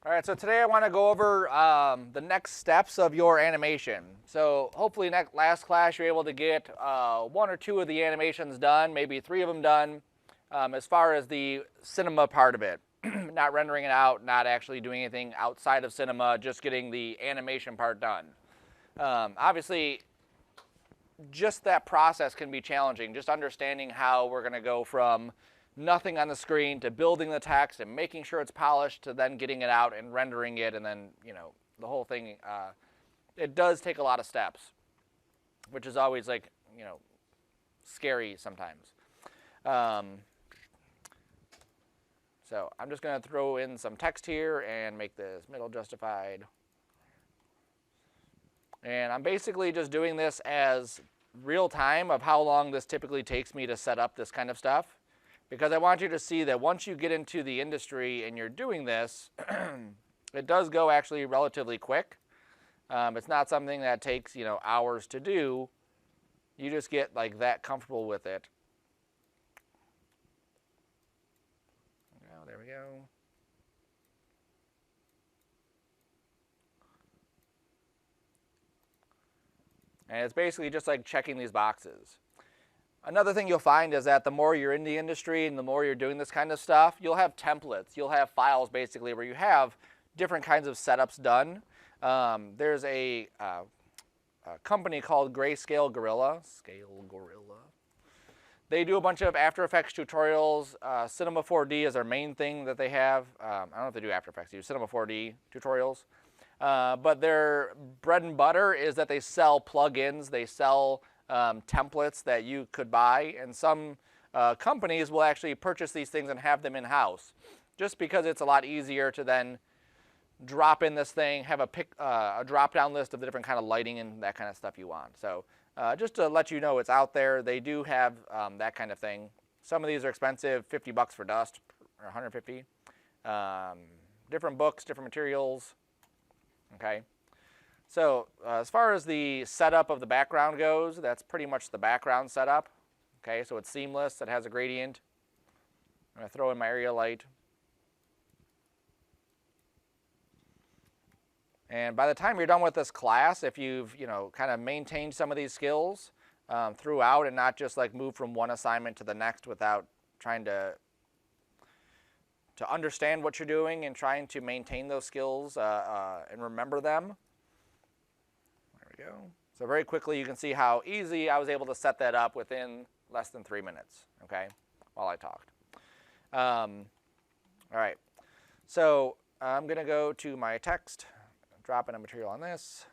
All right, so today I want to go over the next steps of your animation. So hopefully last class you're able to get one or two of the animations done, maybe three of them done, as far as the cinema part of it. Not rendering it out, not actually doing anything outside of cinema, just getting the animation part done. Obviously, just that process can be challenging, just understanding how we're going to go from nothing on the screen to building the text and making sure it's polished to then getting it out and rendering it, and then, the whole thing. It does take a lot of steps, which is always scary sometimes. So I'm just going to throw in some text here and make this middle justified. And I'm basically just doing this as real time of how long this typically takes me to set up this kind of stuff. Because I want you to see that once you get into the industry and you're doing this, it does go actually relatively quick. It's not something that takes, hours to do. You just get like that comfortable with it. Oh, there we go. And it's basically just like checking these boxes. Another thing you'll find is that the more you're in the industry and the more you're doing this kind of stuff, you'll have templates. You'll have files basically where you have different kinds of setups done. There's a company called Grayscale Gorilla. They do a bunch of After Effects tutorials. Cinema 4D is their main thing that they have. I don't know if they do After Effects. They do Cinema 4D tutorials. But their bread and butter is that they sell plugins. They sell templates that you could buy, and some companies will actually purchase these things and have them in-house, just because it's a lot easier to then drop in this thing, have a drop-down list of the different kind of lighting and that kind of stuff you want. So just to let you know it's out there, they do have that kind of thing. Some of these are expensive, $50 for dust, or 150. Different books, different materials. Okay. So as far as the setup of the background goes, that's pretty much the background setup. Okay, so it's seamless, it has a gradient. I'm going to throw in my area light. And by the time you're done with this class, if you've kind of maintained some of these skills throughout and not just like move from one assignment to the next without trying to understand what you're doing and trying to maintain those skills and remember them. There we go. So very quickly you can see how easy I was able to set that up within less than 3 minutes, okay, while I talked. All right, so I'm going to go to my text, drop in a material on this.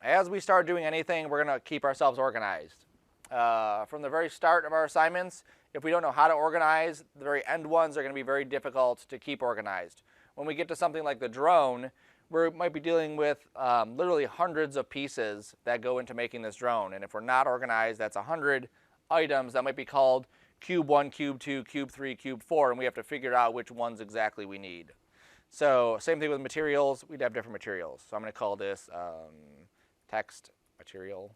As we start doing anything, we're going to keep ourselves organized. From the very start of our assignments, if we don't know how to organize, the very end ones are going to be very difficult to keep organized. When we get to something like the drone, we might be dealing with literally hundreds of pieces that go into making this drone. And if we're not organized, that's 100 items that might be called cube 1, cube 2, cube 3, cube 4, and we have to figure out which ones exactly we need. So same thing with materials. We'd have different materials. So I'm going to call this text material.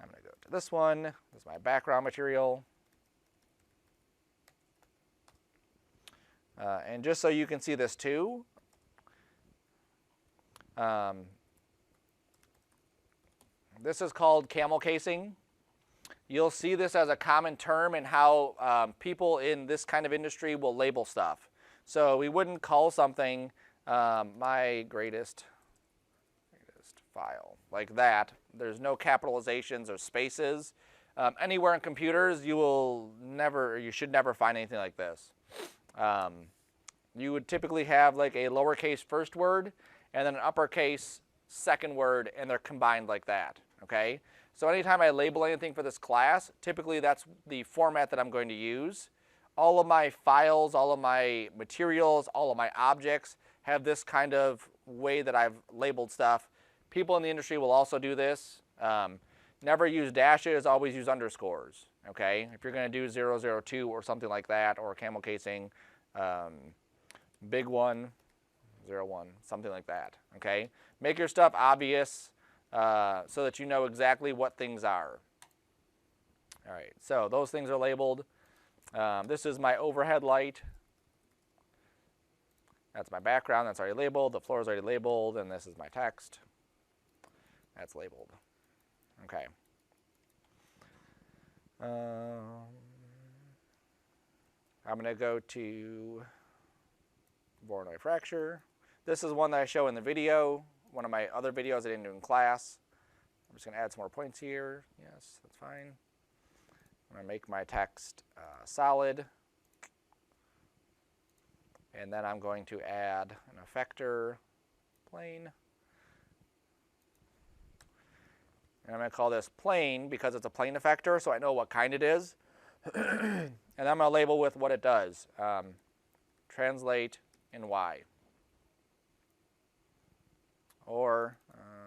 I'm going to go to this one. This is my background material. And just so you can see this too, this is called camel casing. You'll see this as a common term in how people in this kind of industry will label stuff. So we wouldn't call something my greatest file like that. There's no capitalizations or spaces. Anywhere in computers, you should never find anything like this. You would typically have like a lowercase first word and then an uppercase second word, and they're combined like that, okay? So anytime I label anything for this class, typically that's the format that I'm going to use. All of my files, all of my materials, all of my objects have this kind of way that I've labeled stuff. People in the industry will also do this. Never use dashes, always use underscores, okay? If you're going to do 002 or something like that, or camel casing, big 1, 01, something like that, okay? Make your stuff obvious so that you know exactly what things are. All right, so those things are labeled. This is my overhead light. That's my background, that's already labeled. The floor is already labeled, and this is my text. That's labeled. Okay. I'm going to go to Voronoi fracture. This is one that I show in the video, one of my other videos I didn't do in class. I'm just going to add some more points here. Yes, that's fine. I'm going to make my text solid. And then I'm going to add an effector plane. And I'm going to call this plane because it's a plane effector, so I know what kind it is. And I'm going to label with what it does. Translate in Y. Or,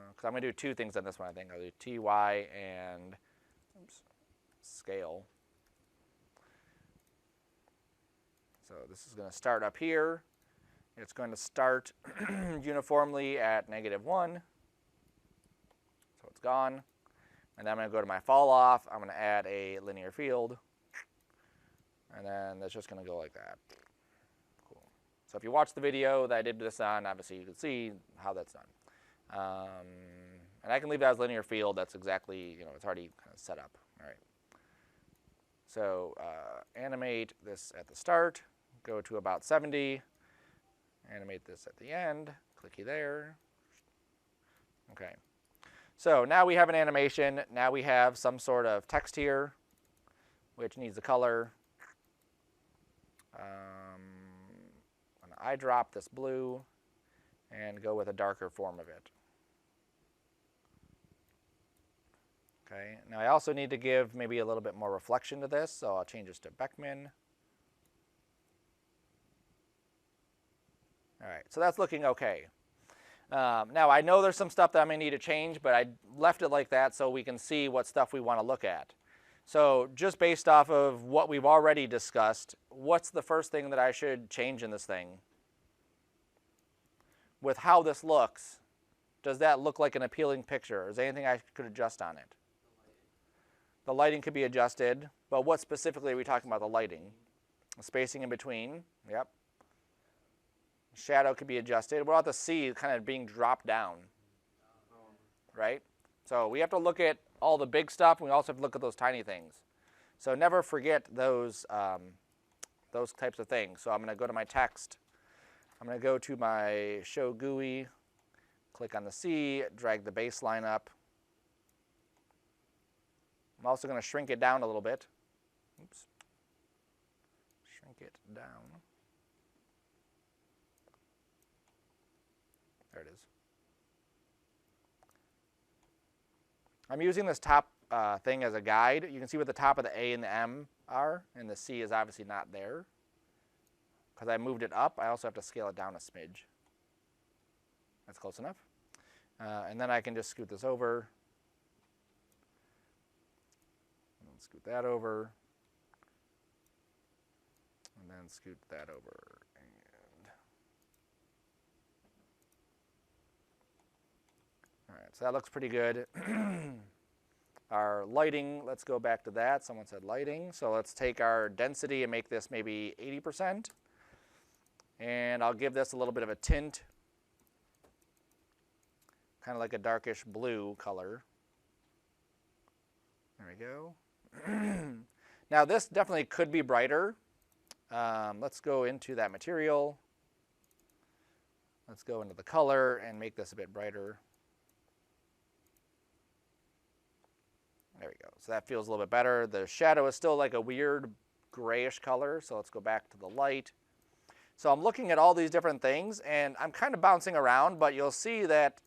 because I'm going to do two things on this one, I think. I'll do TY and scale. So this is going to start up here. It's going to start uniformly at -1. So it's gone. And then I'm going to go to my fall off. I'm going to add a linear field. And then that's just going to go like that. Cool. So if you watch the video that I did this on, obviously you can see how that's done. And I can leave that as linear field. That's exactly, it's already kind of set up. All right. So animate this at the start. Go to about 70. Animate this at the end. Clicky there. Okay. So now we have an animation. Now we have some sort of text here, which needs a color. I'm going to eyedrop this blue and go with a darker form of it. Okay. Now I also need to give maybe a little bit more reflection to this, so I'll change this to Beckman. All right, so that's looking okay. Now I know there's some stuff that I may need to change, but I left it like that so we can see what stuff we want to look at. So just based off of what we've already discussed, what's the first thing that I should change in this thing? With how this looks, does that look like an appealing picture? Is there anything I could adjust on it? The lighting could be adjusted, but what specifically are we talking about the lighting? The spacing in between, yep. Shadow could be adjusted. What about the C kind of being dropped down? Right? So we have to look at all the big stuff, and we also have to look at those tiny things. So never forget those types of things. So I'm going to go to my text. I'm going to go to my show GUI, click on the C, drag the baseline up. I'm also going to shrink it down a little bit. Oops. Shrink it down. There it is. I'm using this top thing as a guide. You can see what the top of the A and the M are, and the C is obviously not there. Because I moved it up, I also have to scale it down a smidge. That's close enough. And then I can just scoot this over. And scoot that over. And then scoot that over. All right, so that looks pretty good. Our lighting, let's go back to that. Someone said lighting. So let's take our density and make this maybe 80%. And I'll give this a little bit of a tint, kind of like a darkish blue color. There we go. Now this definitely could be brighter. Let's go into that material. Let's go into the color and make this a bit brighter. There we go. So that feels a little bit better. The shadow is still like a weird grayish color, so let's go back to the light. So I'm looking at all these different things, and I'm kind of bouncing around, but you'll see that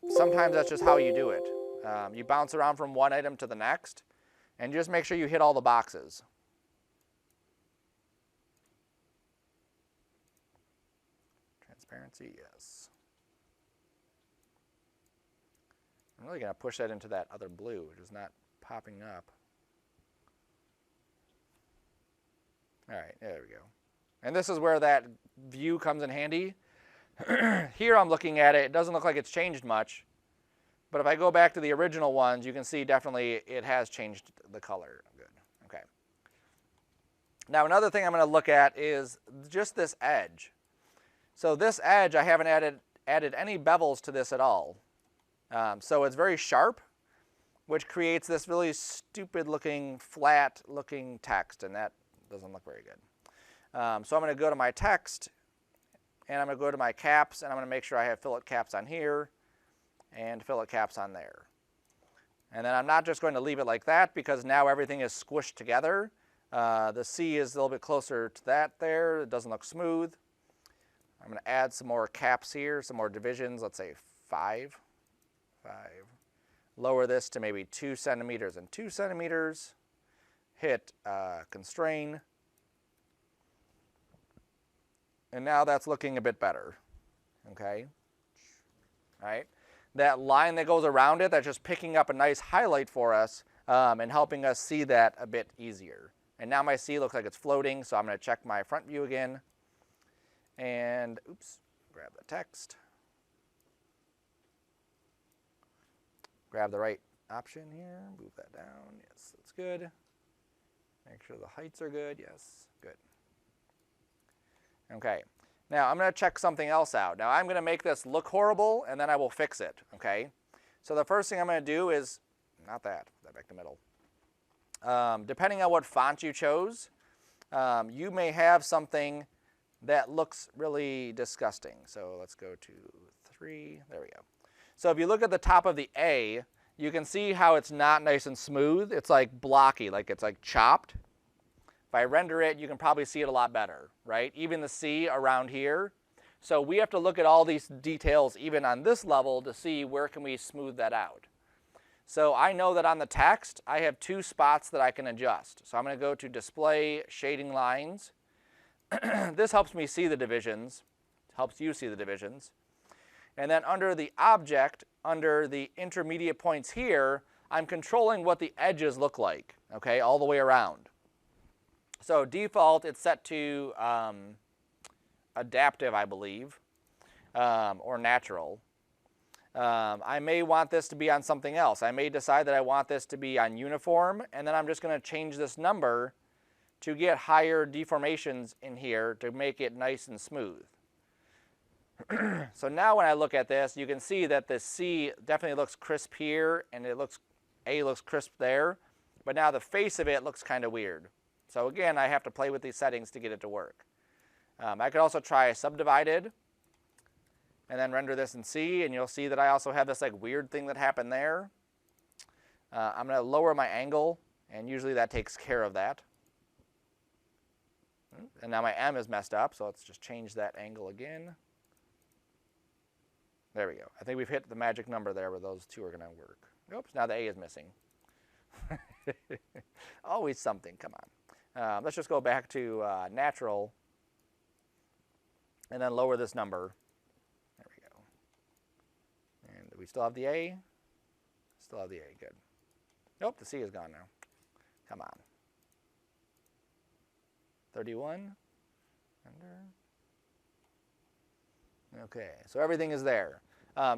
sometimes that's just how you do it. You bounce around from one item to the next, and just make sure you hit all the boxes. Transparency, yes. I'm really going to push that into that other blue, which is not popping up. All right, there we go. And this is where that view comes in handy. Here I'm looking at it. It doesn't look like it's changed much. But if I go back to the original ones, you can see definitely it has changed the color. Good. Okay. Now another thing I'm going to look at is just this edge. So this edge, I haven't added any bevels to this at all. So it's very sharp, which creates this really stupid looking, flat looking text, and that doesn't look very good. So I'm going to go to my text, and I'm going to go to my caps, and I'm going to make sure I have fillet caps on here and fillet caps on there. And then I'm not just going to leave it like that, because now everything is squished together. The C is a little bit closer to that there. It doesn't look smooth. I'm going to add some more caps here, some more divisions, let's say 5. Lower this to maybe 2 centimeters and 2 centimeters. Hit constrain. And now that's looking a bit better. Okay? All right? That line that goes around it, that's just picking up a nice highlight for us and helping us see that a bit easier. And now my C looks like it's floating, so I'm going to check my front view again. And, oops, grab the text. Grab the right option here, move that down. Yes, that's good. Make sure the heights are good. Yes, good. Okay, now I'm going to check something else out. Now I'm going to make this look horrible, and then I will fix it, okay? So the first thing I'm going to do is, not that, put that back to middle. Depending on what font you chose, you may have something that looks really disgusting. So let's go to 3, there we go. So if you look at the top of the A, you can see how it's not nice and smooth. It's like blocky, like it's like chopped. If I render it, you can probably see it a lot better, right? Even the C around here. So we have to look at all these details even on this level to see where can we smooth that out. So I know that on the text, I have 2 spots that I can adjust. So I'm going to go to Display Shading Lines. This helps me see the divisions, helps you see the divisions. And then under the object, under the intermediate points here, I'm controlling what the edges look like, okay, all the way around. So default, it's set to adaptive, I believe, or natural. I may want this to be on something else. I may decide that I want this to be on uniform, and then I'm just going to change this number to get higher deformations in here to make it nice and smooth. So now when I look at this, you can see that the C definitely looks crisp here, and A looks crisp there, but now the face of it looks kind of weird. So again, I have to play with these settings to get it to work. I could also try subdivided, and then render this in C, and you'll see that I also have this like weird thing that happened there. I'm going to lower my angle, and usually that takes care of that. And now my M is messed up, so let's just change that angle again. There we go. I think we've hit the magic number there where those 2 are going to work. Oops, now the A is missing. Always something, come on. Let's just go back to natural, and then lower this number. There we go. And we still have the A? Still have the A, good. Nope, the C is gone now. Come on. 31. Enter. Okay, so everything is there.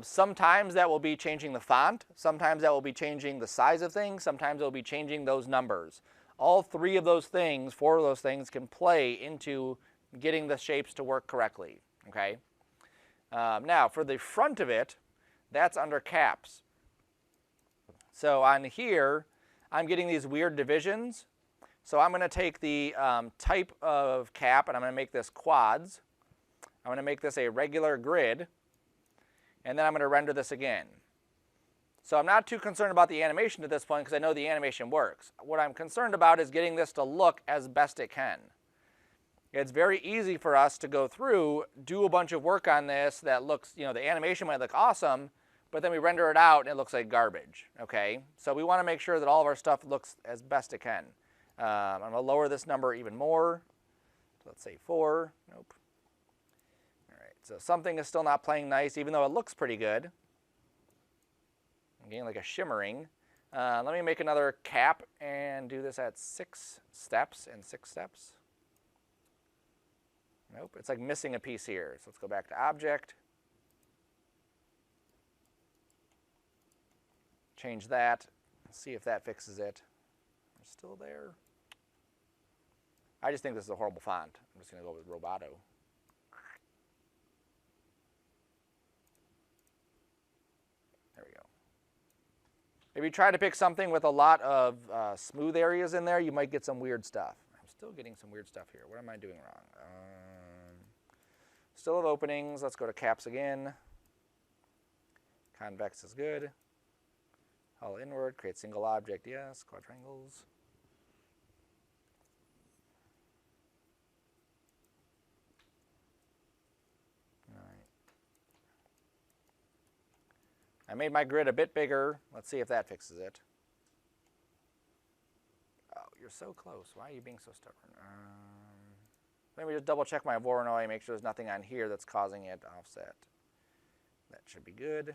Sometimes that will be changing the font. Sometimes that will be changing the size of things. Sometimes it will be changing those numbers. All 3 of those things, 4 of those things can play into getting the shapes to work correctly. Okay. Now for the front of it, that's under caps. So on here, I'm getting these weird divisions. So I'm going to take the type of cap, and I'm going to make this quads. I'm going to make this a regular grid, and then I'm going to render this again. So I'm not too concerned about the animation at this point because I know the animation works. What I'm concerned about is getting this to look as best it can. It's very easy for us to go through, do a bunch of work on this that looks, you know, the animation might look awesome, but then we render it out and it looks like garbage, okay? So we want to make sure that all of our stuff looks as best it can. I'm going to lower this number even more. Let's say 4. Nope. All right, so something is still not playing nice, even though it looks pretty good. I'm getting like a shimmering. Let me make another cap and do this at 6 steps and 6 steps. Nope, it's like missing a piece here. So let's go back to object. Change that. See if that fixes it. It's still there. I just think this is a horrible font. I'm just going to go with Roboto. There we go. If you try to pick something with a lot of smooth areas in there, you might get some weird stuff. I'm still getting some weird stuff here. What am I doing wrong? Still have openings. Let's go to caps again. Convex is good. Hull inward, create single object, yes. Quadrangles. All right. I made my grid a bit bigger. Let's see if that fixes it. Oh, you're so close. Why are you being so stubborn? Let me just double check my Voronoi, make sure there's nothing on here that's causing it to offset. That should be good.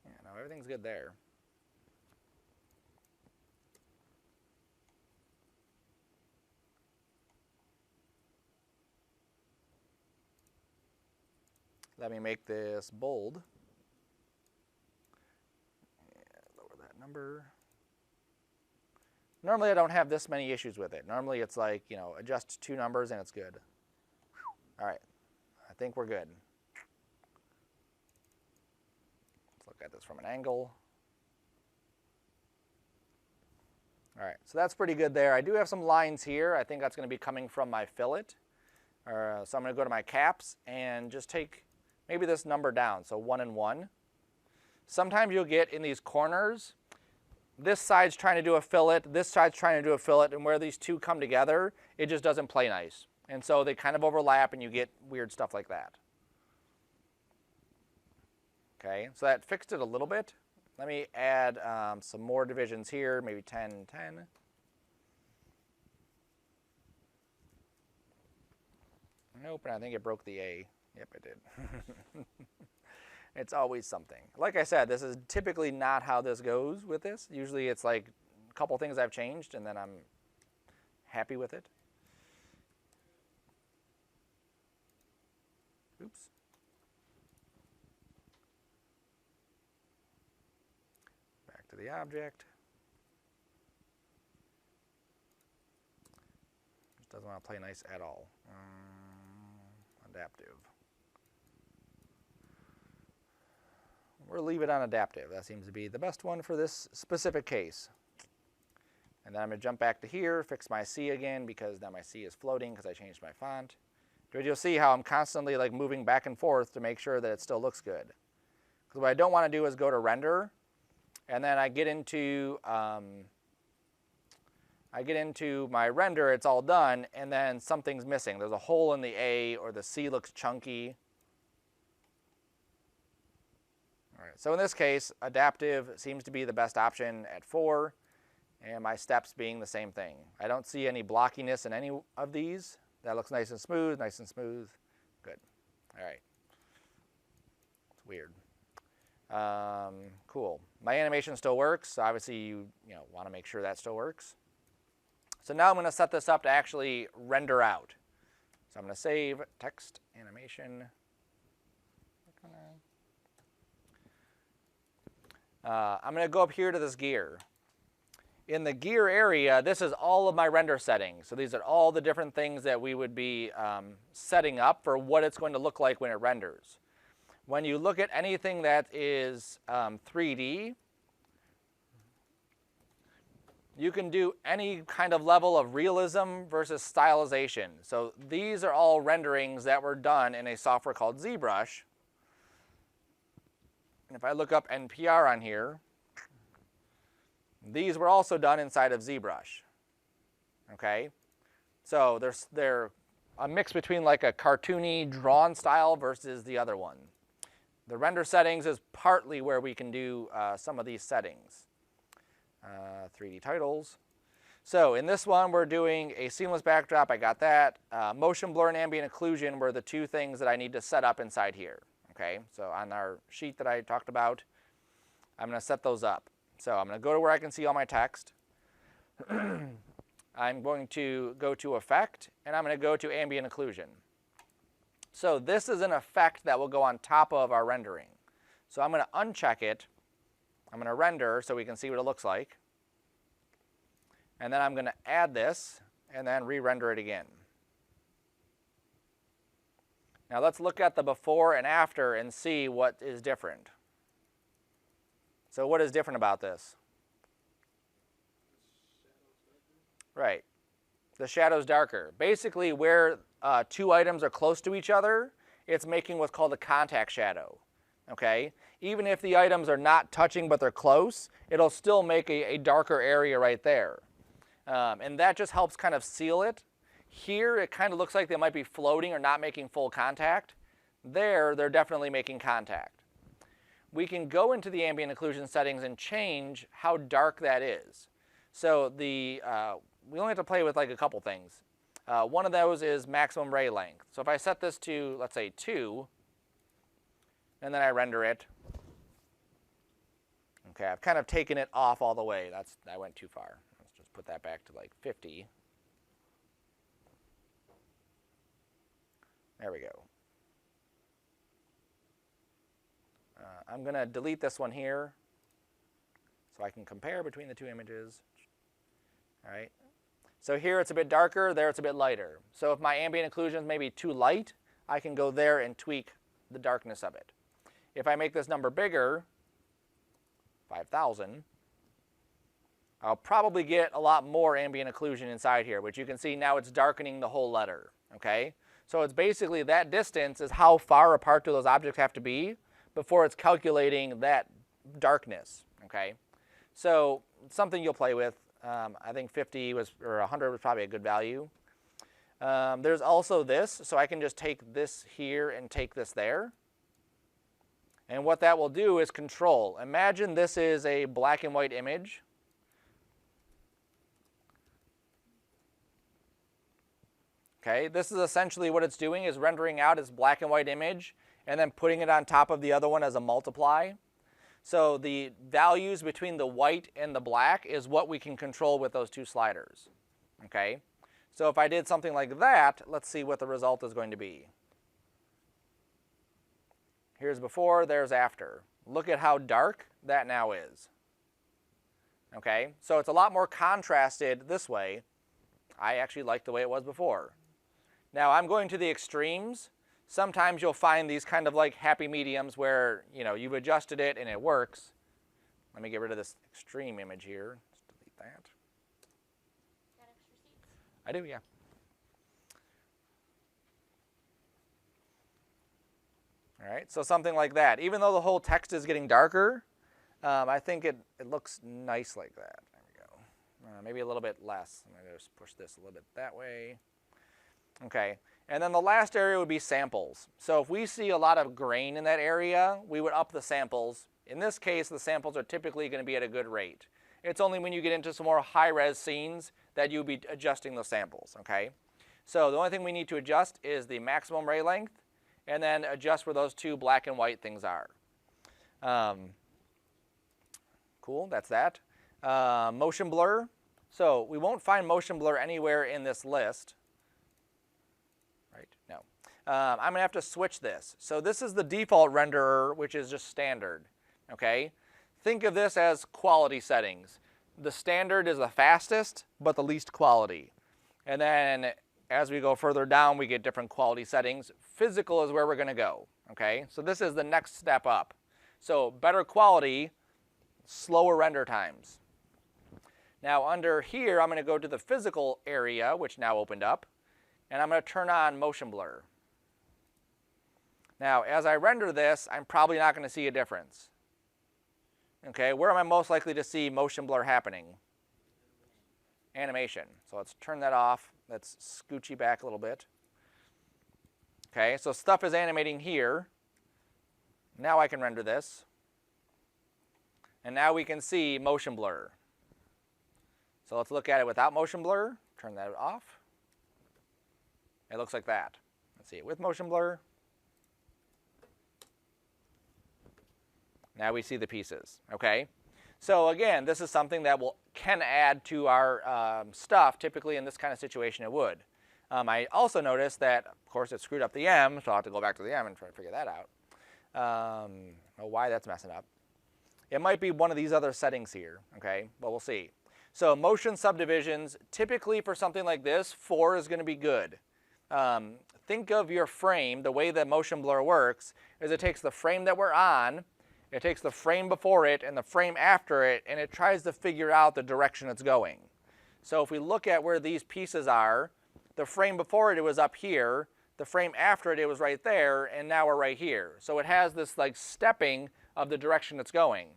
Yeah, no, everything's good there. Let me make this bold. Yeah, lower that number. Normally I don't have this many issues with it. Normally it's like, you know, adjust 2 numbers and it's good. All right, I think we're good. Let's look at this from an angle. All right, so that's pretty good there. I do have some lines here. I think that's going to be coming from my fillet. So I'm going to go to my caps and just take maybe this number down, so 1 and 1. Sometimes you'll get in these corners, this side's trying to do a fillet, this side's trying to do a fillet, and where these two come together, it just doesn't play nice. And so they kind of overlap and you get weird stuff like that. Okay, so that fixed it a little bit. Let me add some more divisions here, maybe 10, 10. Nope, and I think it broke the A. Yep, it did. It's always something. Like I said, this is typically not how this goes with this. Usually it's like a couple things I've changed and then I'm happy with it. Oops. Back to the object. Just doesn't want to play nice at all. Adaptive. We'll leave it on adaptive. That seems to be the best one for this specific case. And then I'm going to jump back to here, fix my C again because now my C is floating because I changed my font. But you'll see how I'm constantly like moving back and forth to make sure that it still looks good. Because what I don't want to do is go to render, and then I get into my render, it's all done, and then something's missing. There's a hole in the A or the C looks chunky. All right, so in this case, adaptive seems to be the best option at 4, and my steps being the same thing. I don't see any blockiness in any of these. That looks nice and smooth, nice and smooth. Good. All right. It's weird. Cool. My animation still works, so obviously you want to make sure that still works. So now I'm going to set this up to actually render out. So I'm going to save text animation. I'm going to go up here to this gear. In the gear area, this is all of my render settings. So these are all the different things that we would be setting up for what it's going to look like when it renders. When you look at anything that is 3D, you can do any kind of level of realism versus stylization. So these are all renderings that were done in a software called ZBrush. And if I look up NPR on here, these were also done inside of ZBrush. Okay? So they're a mix between like a cartoony drawn style versus the other one. The render settings is partly where we can do some of these settings. 3D titles. So in this one, we're doing a seamless backdrop. I got that. Motion blur and ambient occlusion were the two things that I need to set up inside here. Okay, so on our sheet that I talked about, I'm going to set those up. So I'm going to go to where I can see all my text. I'm going to go to Effect, and I'm going to go to Ambient Occlusion. So this is an effect that will go on top of our rendering. So I'm going to uncheck it. I'm going to render so we can see what it looks like. And then I'm going to add this. and then re-render it again. Now let's look at the before and after and see what is different. So what is different about this? Right. The shadow's darker. Basically, where two items are close to each other, it's making what's called a contact shadow. Okay? Even if the items are not touching but they're close, it'll still make a darker area right there. And that just helps kind of seal it. Here, it kind of looks like they might be floating or not making full contact. There, they're definitely making contact. We can go into the ambient occlusion settings and change how dark that is. So we only have to play with like a couple things. One of those is maximum ray length. So if I set this to, let's say, 2, and then I render it, okay, I've kind of taken it off all the way. I went too far. Let's just put that back to like 50. There we go. I'm going to delete this one here so I can compare between the two images. All right. So here it's a bit darker, there it's a bit lighter. So if my ambient occlusion is maybe too light, I can go there and tweak the darkness of it. If I make this number bigger, 5,000, I'll probably get a lot more ambient occlusion inside here, which you can see now it's darkening the whole letter. Okay. So it's basically that distance is how far apart do those objects have to be before it's calculating that darkness, okay? So something you'll play with. I think 50 or 100 was probably a good value. There's also this, so I can just take this here and take this there. And what that will do is control. Imagine this is a black and white image. Okay, this is essentially what it's doing, is rendering out its black and white image and then putting it on top of the other one as a multiply. So the values between the white and the black is what we can control with those two sliders. Okay, so if I did something like that, let's see what the result is going to be. Here's before, there's after. Look at how dark that now is. Okay, so it's a lot more contrasted this way. I actually like the way it was before. Now I'm going to the extremes. Sometimes you'll find these kind of like happy mediums where, you know, you've adjusted it and it works. Let me get rid of this extreme image here. Just delete that. Got extra seats? I do, yeah. All right, so something like that. Even though the whole text is getting darker, I think it looks nice like that. There we go. Maybe a little bit less. I'm going to just push this a little bit that way. Okay, and then the last area would be samples. So if we see a lot of grain in that area, we would up the samples. In this case, the samples are typically going to be at a good rate. It's only when you get into some more high-res scenes that you'll be adjusting those samples, okay? So the only thing we need to adjust is the maximum ray length, and then adjust where those two black and white things are. Cool, that's that. Motion blur. So we won't find motion blur anywhere in this list. Right? No. I'm going to have to switch this. So this is the default renderer, which is just standard. Okay? Think of this as quality settings. The standard is the fastest, but the least quality. And then as we go further down, we get different quality settings. Physical is where we're going to go. Okay? So this is the next step up. So better quality, slower render times. Now under here, I'm going to go to the physical area, which now opened up, and I'm going to turn on motion blur. Now, as I render this, I'm probably not going to see a difference. Okay, where am I most likely to see motion blur happening? Animation. So let's turn that off. Let's scoochy back a little bit. Okay, so stuff is animating here. Now I can render this. And now we can see motion blur. So let's look at it without motion blur. Turn that off. It looks like that. Let's see it with motion blur. Now we see the pieces, okay? So again, this is something that can add to our stuff. Typically in this kind of situation it would. I also noticed that, of course, it screwed up the M, so I'll have to go back to the M and try to figure that out. Why that's messing up. It might be one of these other settings here, okay? But we'll see. So motion subdivisions, typically for something like this, 4 is going to be good. Think of your frame, the way that motion blur works is it takes the frame that we're on, it takes the frame before it and the frame after it, and it tries to figure out the direction it's going. So if we look at where these pieces are, the frame before it was up here, the frame after it was right there, and now we're right here. So it has this like stepping of the direction it's going.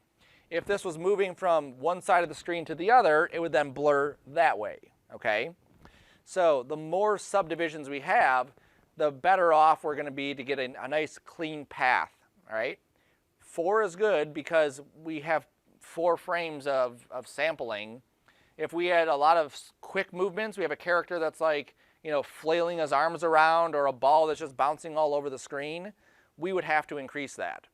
If this was moving from one side of the screen to the other, it would then blur that way, okay? So the more subdivisions we have, the better off we're going to be to get a nice clean path, all right? 4 is good because we have 4 frames of sampling. If we had a lot of quick movements, we have a character that's like, you know, flailing his arms around or a ball that's just bouncing all over the screen, we would have to increase that.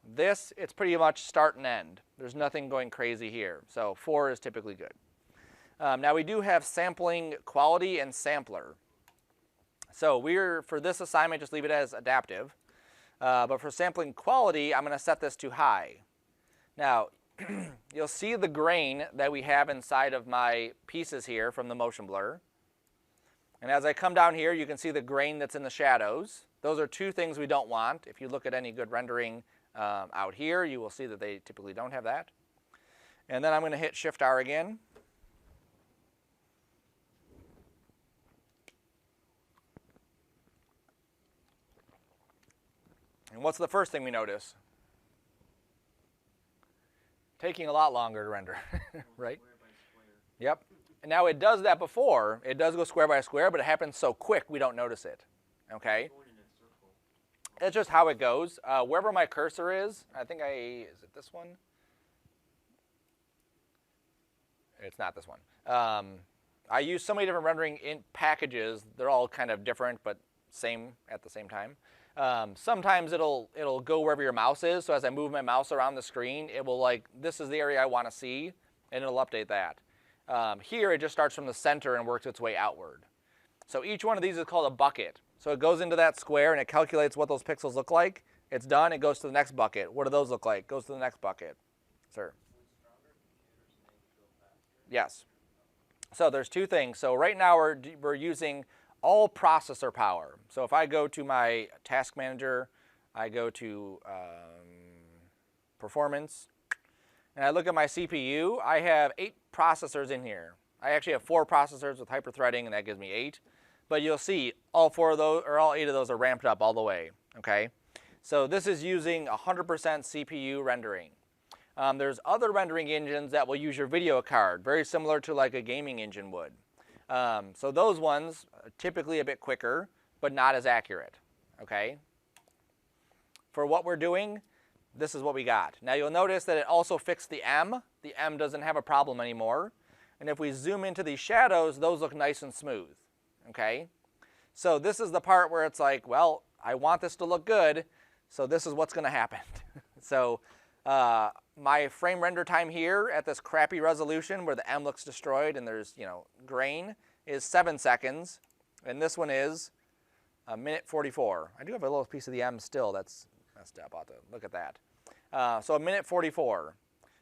This, it's pretty much start and end. There's nothing going crazy here. So 4 is typically good. Now we do have sampling quality and sampler. So for this assignment, just leave it as adaptive. But for sampling quality, I'm going to set this to high. Now, you'll see the grain that we have inside of my pieces here from the motion blur. And as I come down here, you can see the grain that's in the shadows. Those are 2 things we don't want. If you look at any good rendering out here, you will see that they typically don't have that. And then I'm going to hit Shift-R again. And what's the first thing we notice? Taking a lot longer to render, right? Square by square. Yep. And now it does that before. It does go square by square, but it happens so quick we don't notice it, okay? Going in a circle. It's just how it goes. Wherever my cursor is it this one? It's not this one. I use so many different rendering packages. They're all kind of different, but same at the same time. Sometimes it'll go wherever your mouse is. So as I move my mouse around the screen, it will like, this is the area I want to see, and it'll update that. Here it just starts from the center and works its way outward. So each one of these is called a bucket. So it goes into that square and it calculates what those pixels look like. It's done, it goes to the next bucket. What do those look like? Goes to the next bucket. Sir? Yes. So there's 2 things. So right now we're using all processor power. So if I go to my task manager, I go to performance, and I look at my CPU, I have 8 processors in here. I actually have 4 processors with hyperthreading, and that gives me 8. But you'll see all 4 of those, or all 8 of those are ramped up all the way, okay? So this is using 100% CPU rendering. There's other rendering engines that will use your video card, very similar to like a gaming engine would. So those ones are typically a bit quicker, but not as accurate, okay? For what we're doing, this is what we got. Now you'll notice that it also fixed the M. The M doesn't have a problem anymore. And if we zoom into these shadows, those look nice and smooth, okay? So this is the part where it's like, well, I want this to look good, so this is what's going to happen. So my frame render time here at this crappy resolution where the M looks destroyed and there's, you know, grain is 7 seconds, and this one is 1:44. I do have a little piece of the M still that's messed up. I'll have to look at that. So 1:44.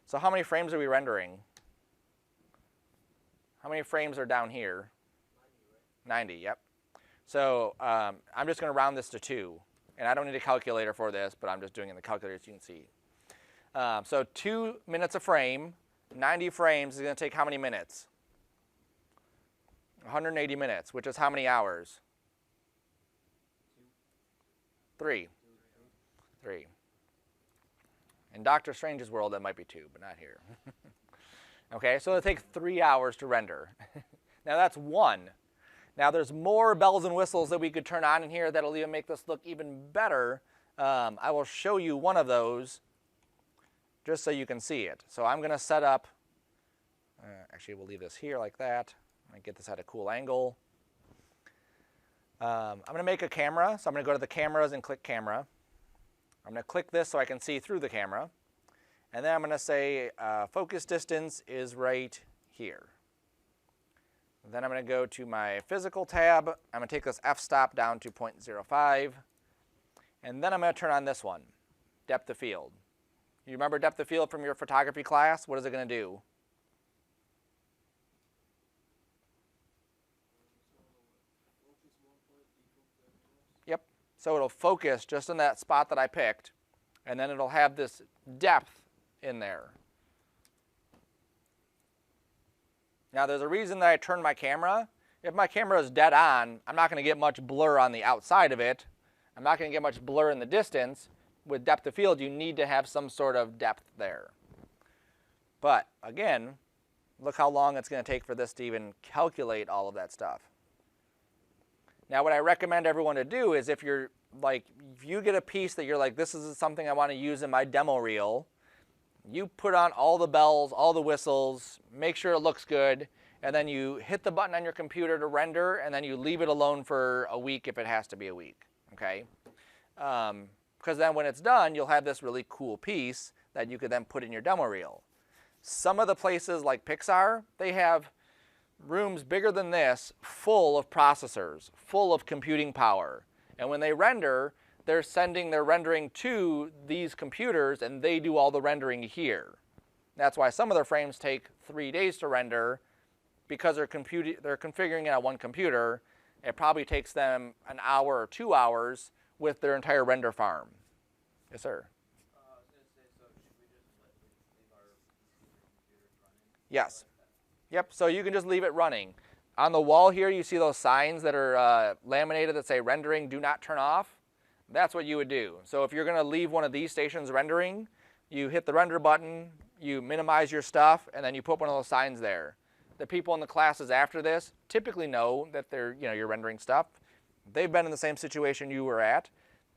So how many frames are we rendering? How many frames are down here? 90, yep. So I'm just going to round this to 2. And I don't need a calculator for this, but I'm just doing it in the calculator so you can see. So 2 minutes a frame, 90 frames is going to take how many minutes? 180 minutes, which is how many hours? 3. 3. In Doctor Strange's world, that might be 2, but not here. Okay, so it'll take 3 hours to render. Now that's 1. Now there's more bells and whistles that we could turn on in here that'll even make this look even better. I will show you one of those just so you can see it. So I'm going to set up, actually we'll leave this here like that. I'm going to get this at a cool angle. I'm going to make a camera, so I'm going to go to the cameras and click camera. I'm going to click this so I can see through the camera. And then I'm going to say focus distance is right here. Then I'm going to go to my physical tab. I'm going to take this f-stop down to 0.05. And then I'm going to turn on this one, depth of field. You remember depth of field from your photography class? What is it going to do? So it'll focus just in that spot that I picked, and then it'll have this depth in there. Now there's a reason that I turned my camera. If my camera is dead on, I'm not going to get much blur on the outside of it. I'm not going to get much blur in the distance. With depth of field, you need to have some sort of depth there. But again, look how long it's going to take for this to even calculate all of that stuff. Now what I recommend everyone to do is if you get a piece that you're like, this is something I want to use in my demo reel, you put on all the bells, all the whistles, make sure it looks good, and then you hit the button on your computer to render, and then you leave it alone for a week if it has to be a week, okay? Because then when it's done, you'll have this really cool piece that you could then put in your demo reel. Some of the places like Pixar, they have rooms bigger than this full of processors, full of computing power. And when they render, they're sending their rendering to these computers and they do all the rendering here. That's why some of their frames take 3 days to render because they're configuring it on one computer. It probably takes them an hour or 2 hours with their entire render farm. Yes, sir. I was going to say, so should we just leave our computers running? Yes. Yep, so you can just leave it running. On the wall here, you see those signs that are laminated that say rendering, do not turn off. That's what you would do. So if you're going to leave one of these stations rendering, you hit the render button, you minimize your stuff, and then you put one of those signs there. The people in the classes after this typically know that you're rendering stuff. They've been in the same situation you were at.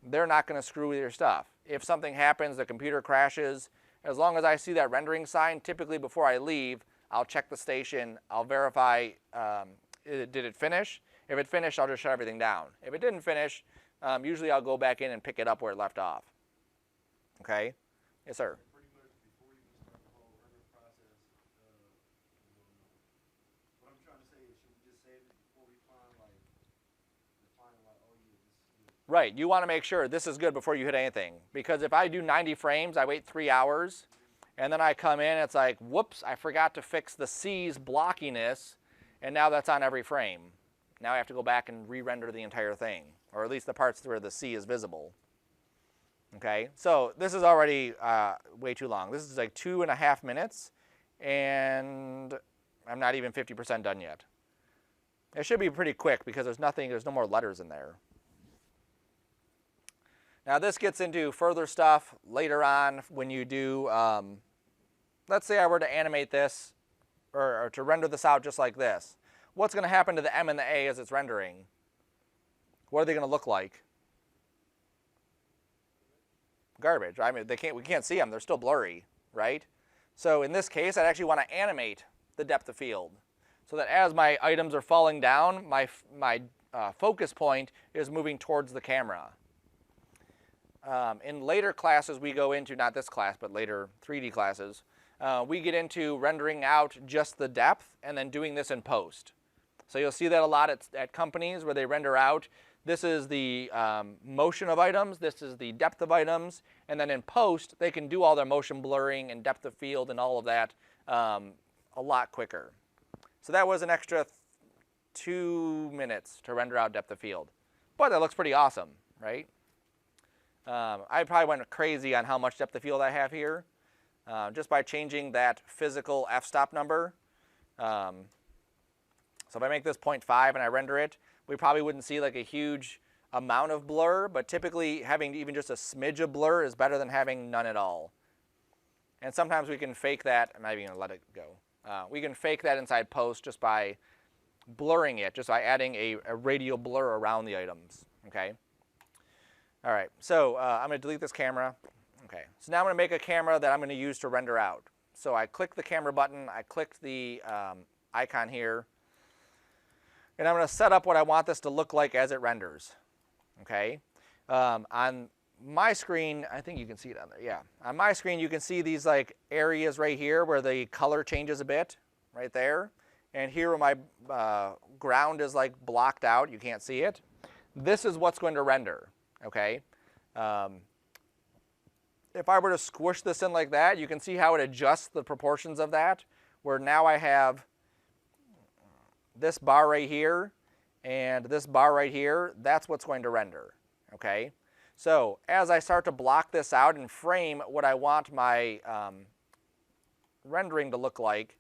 They're not going to screw with your stuff. If something happens, the computer crashes, as long as I see that rendering sign, typically before I leave, I'll check the station, I'll verify, did it finish? If it finished, I'll just shut everything down. If it didn't finish, usually I'll go back in and pick it up where it left off. Okay? Yes, sir. Pretty much before you even start the whole render process, what I'm trying to say is, should we just save it before we define oh yeah, this is good? Right, you want to make sure this is good before you hit anything. Because if I do 90 frames, I wait 3 hours, and then I come in, it's like, whoops, I forgot to fix the C's blockiness, and now that's on every frame. Now I have to go back and re-render the entire thing, or at least the parts where the C is visible. Okay, so this is already way too long. This is like 2.5 minutes, and I'm not even 50% done yet. It should be pretty quick because there's no more letters in there. Now this gets into further stuff later on when you do, let's say I were to animate this or to render this out just like this. What's going to happen to the M and the A as it's rendering? What are they going to look like? Garbage. I mean, we can't see them. They're still blurry, right? So in this case, I'd actually want to animate the depth of field so that as my items are falling down, my focus point is moving towards the camera. In later classes we go into, not this class, but later 3D classes, we get into rendering out just the depth and then doing this in post. So you'll see that a lot at companies where they render out. This is the motion of items, this is the depth of items, and then in post they can do all their motion blurring and depth of field and all of that a lot quicker. So that was an extra 2 minutes to render out depth of field. But that looks pretty awesome, right? I probably went crazy on how much depth of field I have here, just by changing that physical f-stop number. So if I make this 0.5 and I render it, we probably wouldn't see like a huge amount of blur, but typically having even just a smidge of blur is better than having none at all. And sometimes we can fake that. I'm not even going to let it go. We can fake that inside post just by blurring it, just by adding a radial blur around the items. Okay. All right, so I'm going to delete this camera. Okay, so now I'm going to make a camera that I'm going to use to render out. So I click the camera button, I click the icon here, and I'm going to set up what I want this to look like as it renders. Okay, on my screen, I think you can see it on there, yeah. On my screen, you can see these like areas right here where the color changes a bit, right there. And here where my ground is like blocked out, you can't see it. This is what's going to render. Okay, if I were to squish this in like that, you can see how it adjusts the proportions of that, where now I have this bar right here and this bar right here. That's what's going to render. okay? So as I start to block this out and frame what I want my rendering to look like,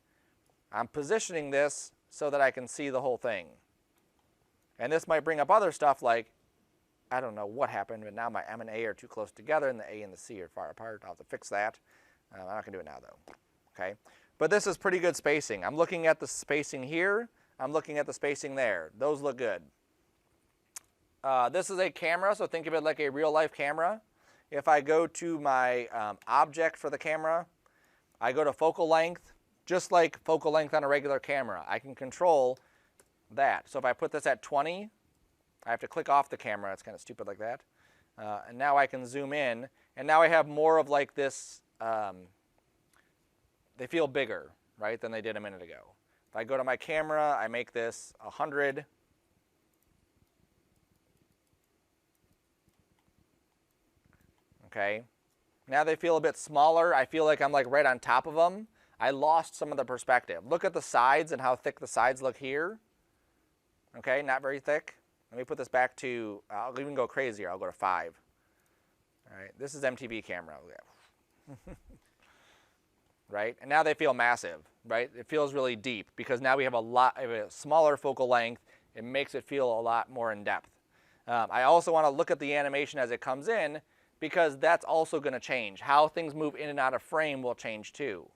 I'm positioning this so that I can see the whole thing. And this might bring up other stuff like, I don't know what happened, but now my M and A are too close together and the A and the C are far apart. I'll have to fix that. I'm not going to do it now though, okay? But this is pretty good spacing. I'm looking at the spacing here. I'm looking at the spacing there. Those look good. This is a camera, so think of it like a real life camera. If I go to my object for the camera, I go to focal length, just like focal length on a regular camera. I can control that. So if I put this at 20, I have to click off the camera. It's kind of stupid like that. And now I can zoom in, and now I have more of like this, they feel bigger, right, than they did a minute ago. If I go to my camera, I make this 100. Okay. Now they feel a bit smaller. I feel like I'm like right on top of them. I lost some of the perspective. Look at the sides and how thick the sides look here. Okay, not very thick. Let me put this back to, I'll even go crazier. I'll go to 5. All right, this is MTV camera. Right, and now they feel massive, right? It feels really deep because now we have a smaller focal length. It makes it feel a lot more in depth. I also want to look at the animation as it comes in because that's also going to change. How things move in and out of frame will change too.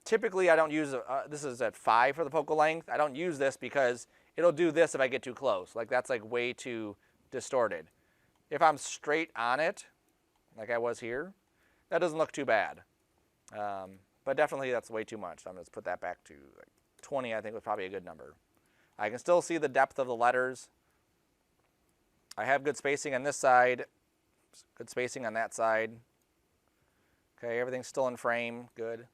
Typically, I don't use, this is at 5 for the focal length. I don't use this because it'll do this if I get too close. Like that's like way too distorted. If I'm straight on it, like I was here, that doesn't look too bad. But definitely that's way too much. So I'm going to put that back to like 20, I think was probably a good number. I can still see the depth of the letters. I have good spacing on this side, good spacing on that side. Okay, everything's still in frame, good.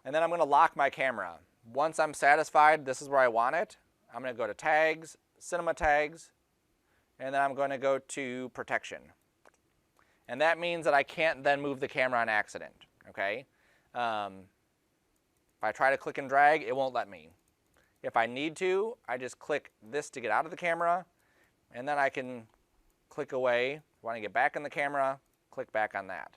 And then I'm going to lock my camera. Once I'm satisfied, this is where I want it. I'm going to go to tags, cinema tags, and then I'm going to go to protection. And that means that I can't then move the camera on accident, okay? If I try to click and drag, it won't let me. If I need to, I just click this to get out of the camera, and then I can click away. If I want to get back in the camera, click back on that.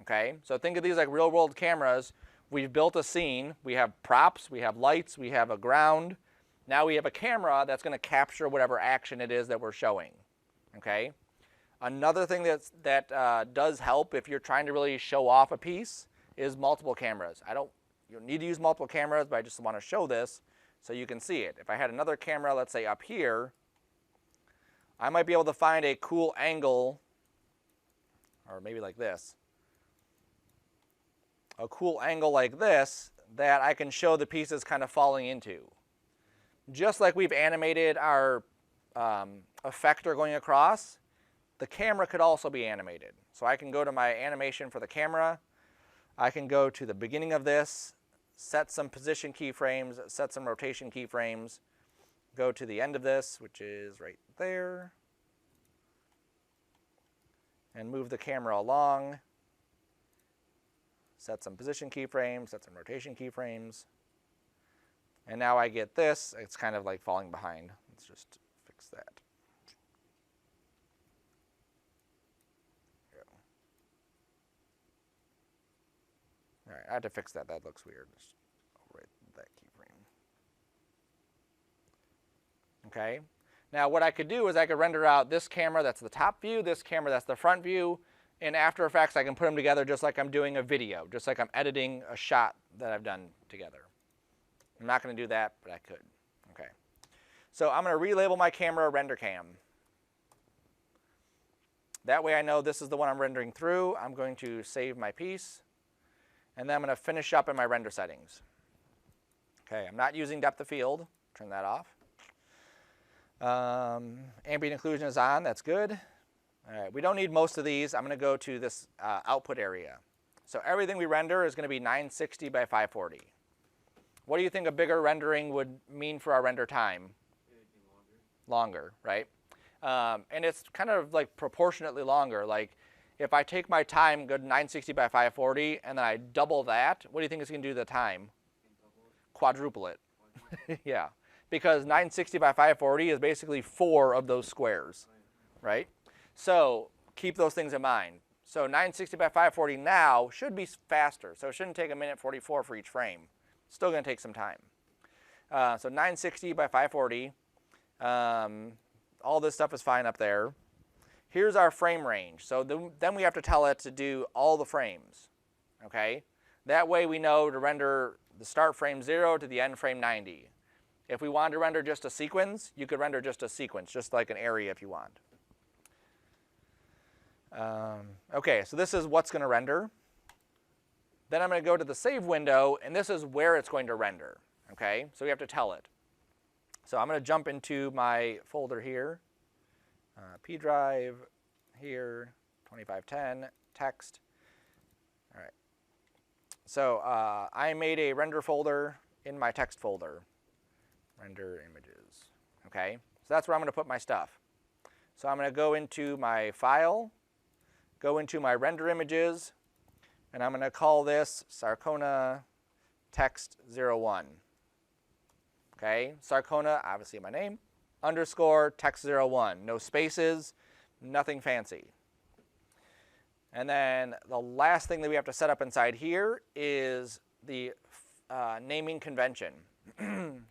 Okay, so think of these like real world cameras. We've built a scene, we have props, we have lights, we have a ground. Now we have a camera that's going to capture whatever action it is that we're showing. Okay. Another thing that does help if you're trying to really show off a piece is multiple cameras. You don't need to use multiple cameras, but I just want to show this so you can see it. If I had another camera, let's say up here, I might be able to find a cool angle, or maybe like this, a cool angle like this that I can show the pieces kind of falling into. Just like we've animated our effector going across, the camera could also be animated. So I can go to my animation for the camera. I can go to the beginning of this, set some position keyframes, set some rotation keyframes, go to the end of this, which is right there, and move the camera along, set some position keyframes, set some rotation keyframes, and now I get this. It's kind of like falling behind. Let's just fix that. All right, I have to fix that. That looks weird. Just overwrite that keyframe. Okay. Now what I could do is I could render out this camera that's the top view, this camera that's the front view. In After Effects, I can put them together just like I'm doing a video, just like I'm editing a shot that I've done together. I'm not going to do that, but I could. Okay. So I'm going to relabel my camera RenderCam. That way I know this is the one I'm rendering through. I'm going to save my piece. And then I'm going to finish up in my render settings. Okay, I'm not using depth of field. Turn that off. Ambient occlusion is on. That's good. All right, we don't need most of these. I'm going to go to this output area. So everything we render is going to be 960 by 540. What do you think a bigger rendering would mean for our render time? It would be Longer, longer. right? And it's kind of like proportionately longer. Like if I take my time, go to 960 by 540, and then I double that, what do you think it's going to do to the time? Quadruple it. Yeah, because 960 by 540 is basically 4 of those squares. right? So keep those things in mind. So 960 by 540 now should be faster, so it shouldn't take 1:44 for each frame. Still going to take some time. So 960 by 540, all this stuff is fine up there. Here's our frame range. So then we have to tell it to do all the frames, okay? That way we know to render the start frame 0 to the end frame 90. If we wanted to render just a sequence, you could render just a sequence, just like an area if you want. Okay, so this is what's going to render. Then I'm going to go to the save window, and this is where it's going to render. Okay, so we have to tell it. So I'm going to jump into my folder here, P drive here, 2510, text. All right. So I made a render folder in my text folder, render images. Okay, so that's where I'm going to put my stuff. So I'm going to go into my file, go into my render images, and I'm going to call this Sarcona text 01. Okay, Sarcona, obviously my name, underscore text 01. No spaces, nothing fancy. And then the last thing that we have to set up inside here is the naming convention.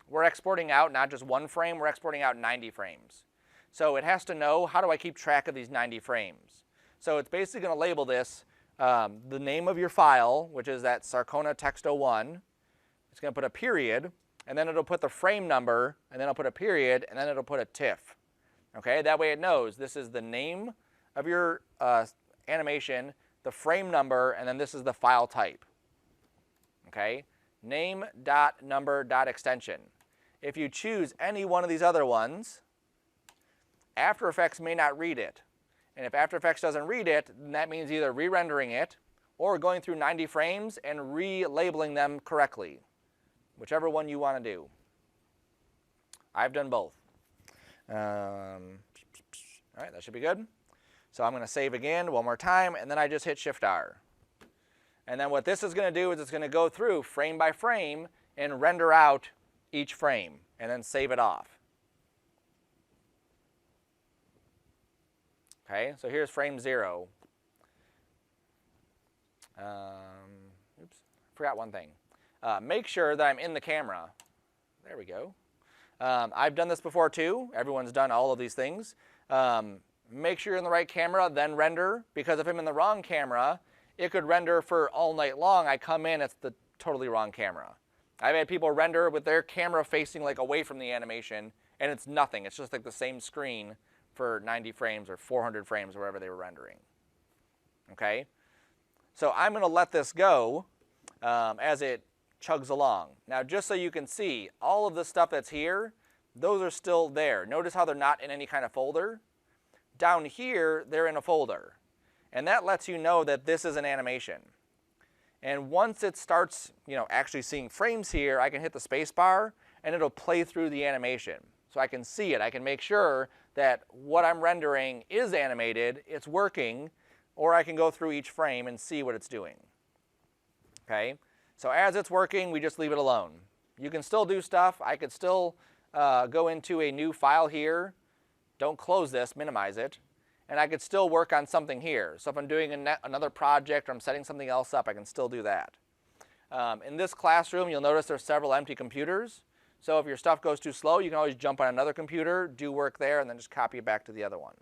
We're exporting out not just one frame, we're exporting out 90 frames. So it has to know, how do I keep track of these 90 frames? So it's basically going to label this the name of your file, which is that Sarcona text 01. It's going to put a period, and then it'll put the frame number, and then it'll put a period, and then it'll put a TIFF. Okay, that way it knows this is the name of your animation, the frame number, and then this is the file type. Okay, name.number.extension. If you choose any one of these other ones, After Effects may not read it. And if After Effects doesn't read it, then that means either re-rendering it or going through 90 frames and relabeling them correctly. Whichever one you want to do. I've done both. All right, that should be good. So I'm going to save again one more time, and then I just hit Shift-R. And then what this is going to do is it's going to go through frame by frame and render out each frame, and then save it off. Okay, so here's frame 0. Oops, forgot one thing. Make sure that I'm in the camera. There we go. I've done this before too. Everyone's done all of these things. Make sure you're in the right camera, then render, because if I'm in the wrong camera, it could render for all night long. I come in, it's the totally wrong camera. I've had people render with their camera facing like away from the animation, and it's nothing. It's just like the same screen for 90 frames or 400 frames or whatever they were rendering. Okay? So I'm going to let this go as it chugs along. Now, just so you can see, all of the stuff that's here, those are still there. Notice how they're not in any kind of folder. Down here, they're in a folder. And that lets you know that this is an animation. And once it starts, actually seeing frames here, I can hit the space bar and it'll play through the animation. So I can see it. I can make sure that what I'm rendering is animated, it's working, or I can go through each frame and see what it's doing. Okay? So as it's working, we just leave it alone. You can still do stuff. I could still go into a new file here. Don't close this, minimize it. And I could still work on something here. So if I'm doing another project or I'm setting something else up, I can still do that. In this classroom, you'll notice there's several empty computers. So if your stuff goes too slow, you can always jump on another computer, do work there, and then just copy it back to the other one.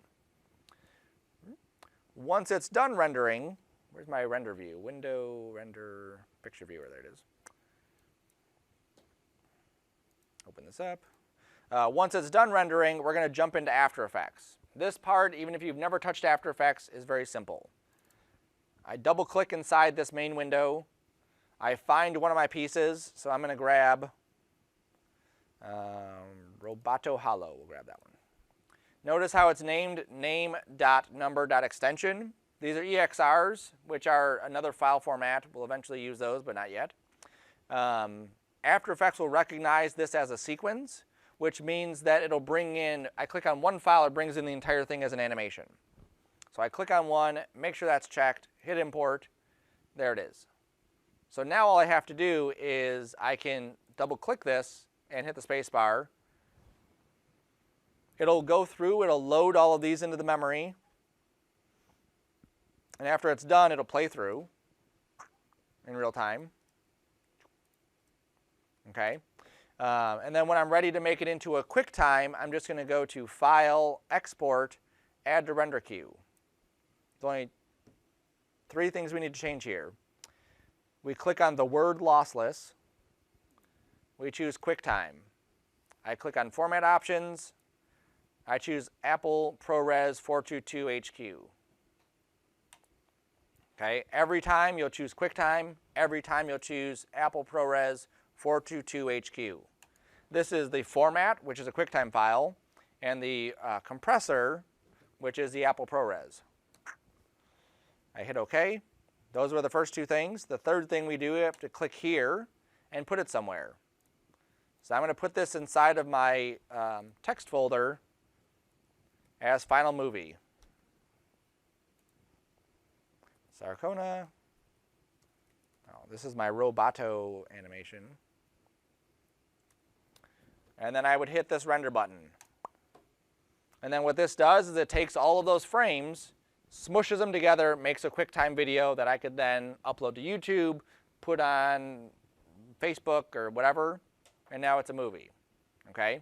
Once it's done rendering, where's my render view? Window, render, picture viewer, there it is. Open this up. Once it's done rendering, we're going to jump into After Effects. This part, even if you've never touched After Effects, is very simple. I double click inside this main window. I find one of my pieces, so I'm going to grab Roboto Hollow. We'll grab that one. Notice how it's named name.number.extension. These are EXRs, which are another file format. We'll eventually use those, but not yet. After Effects will recognize this as a sequence, which means that it'll bring in, I click on one file, it brings in the entire thing as an animation. So I click on one, make sure that's checked, hit import, there it is. So now all I have to do is I can double click this and hit the space bar, It'll go through, it'll load all of these into the memory. And after it's done, it'll play through in real time. Okay. And then when I'm ready to make it into a QuickTime, I'm just going to go to File, Export, Add to Render Queue. There's only 3 things we need to change here. We click on the word lossless. We choose QuickTime. I click on Format Options. I choose Apple ProRes 422 HQ. Okay, every time you'll choose QuickTime. Every time you'll choose Apple ProRes 422 HQ. This is the format, which is a QuickTime file, and the compressor, which is the Apple ProRes. I hit OK. Those were the first 2 things. The third thing we do, we have to click here and put it somewhere. So I'm going to put this inside of my text folder as Final Movie. Sarcona. Oh, this is my Roboto animation. And then I would hit this render button. And then what this does is it takes all of those frames, smushes them together, makes a QuickTime video that I could then upload to YouTube, put on Facebook or whatever, and now it's a movie. Okay?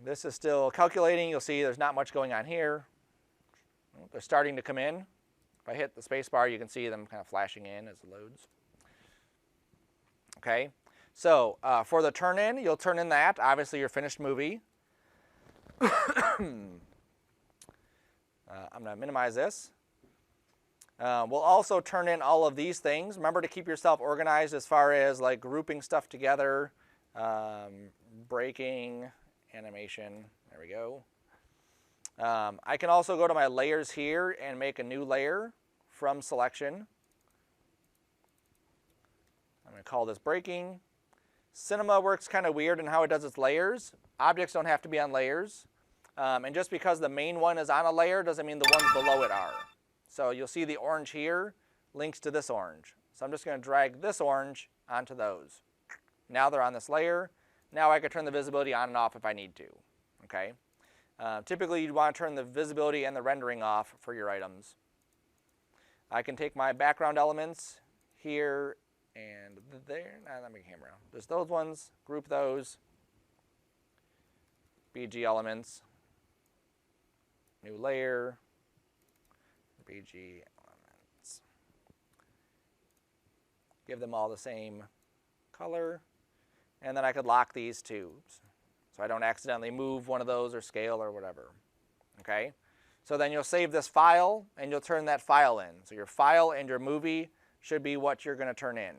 This is still calculating. You'll see there's not much going on here. They're starting to come in. If I hit the space bar, you can see them kind of flashing in as it loads. Okay, so for the turn in, you'll turn in that, obviously your finished movie. I'm going to minimize this. We'll also turn in all of these things. Remember to keep yourself organized as far as like grouping stuff together, breaking, animation, there we go. I can also go to my layers here and make a new layer from selection. I'm going to call this breaking. Cinema works kind of weird in how it does its layers. Objects don't have to be on layers. And just because the main one is on a layer doesn't mean the ones below it are. So you'll see the orange here links to this orange. So I'm just going to drag this orange onto those. Now they're on this layer. Now I can turn the visibility on and off if I need to. Okay. Typically, you'd want to turn the visibility and the rendering off for your items. I can take my background elements here and there. Let me camera. Just those ones. Group those. BG elements. New layer. BG elements. Give them all the same color. And then I could lock these two. So I don't accidentally move one of those or scale or whatever. Okay? So then you'll save this file and you'll turn that file in. So your file and your movie should be what you're going to turn in.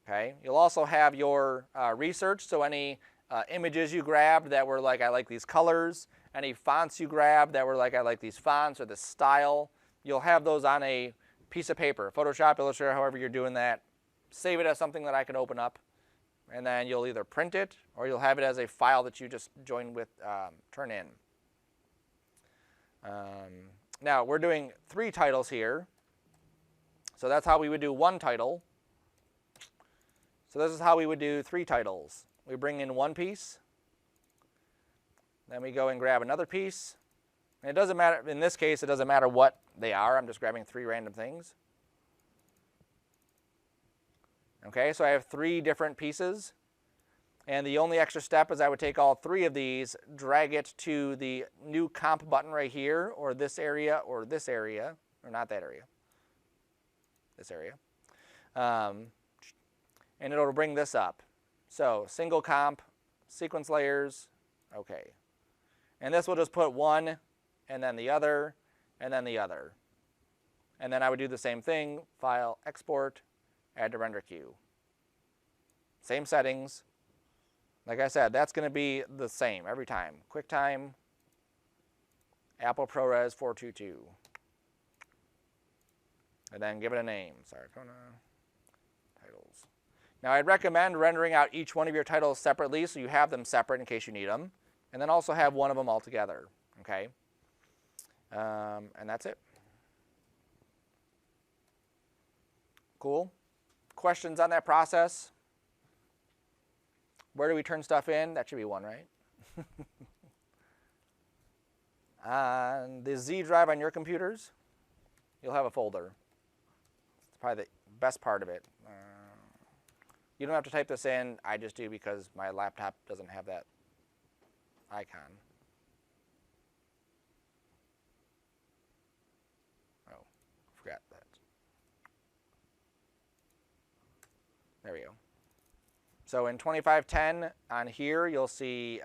Okay? You'll also have your research, so any images you grabbed that were like, I like these colors, any fonts you grabbed that were like, I like these fonts or this style, you'll have those on a piece of paper. Photoshop, Illustrator, however you're doing that. Save it as something that I can open up. And then you'll either print it or you'll have it as a file that you just join with, turn in. Now we're doing 3 titles here. So that's how we would do 1 title. So this is how we would do 3 titles. We bring in 1 piece. Then we go and grab another piece. And it doesn't matter, in this case, it doesn't matter what they are. I'm just grabbing 3 random things. Okay, so I have 3 different pieces, and the only extra step is I would take all 3 of these, drag it to the new comp button right here, or this area, or not that area, this area, and it'll bring this up. So single comp, sequence layers, okay. And this will just put 1, and then the other, and then the other. And then I would do the same thing, file, export, add to render queue. Same settings. Like I said, that's going to be the same every time. QuickTime, Apple ProRes 422. And then give it a name. Sarcona titles. Now I'd recommend rendering out each one of your titles separately so you have them separate in case you need them. And then also have one of them all together. Okay? And that's it. Cool. Questions on that process? Where do we turn stuff in? That should be 1, right? On the Z drive on your computers, you'll have a folder. It's probably the best part of it. You don't have to type this in. I just do because my laptop doesn't have that icon. Oh, forgot that. There we go. So in 2510 on here, you'll see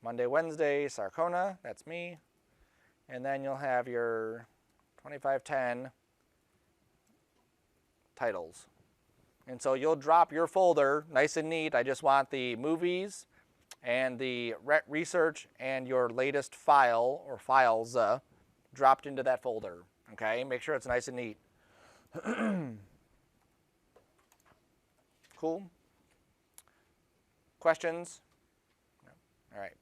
Monday, Wednesday, Sarcona. That's me. And then you'll have your 2510 titles. And so you'll drop your folder nice and neat. I just want the movies and the research and your latest file or files dropped into that folder. Okay, make sure it's nice and neat. Cool? Questions? No? All right.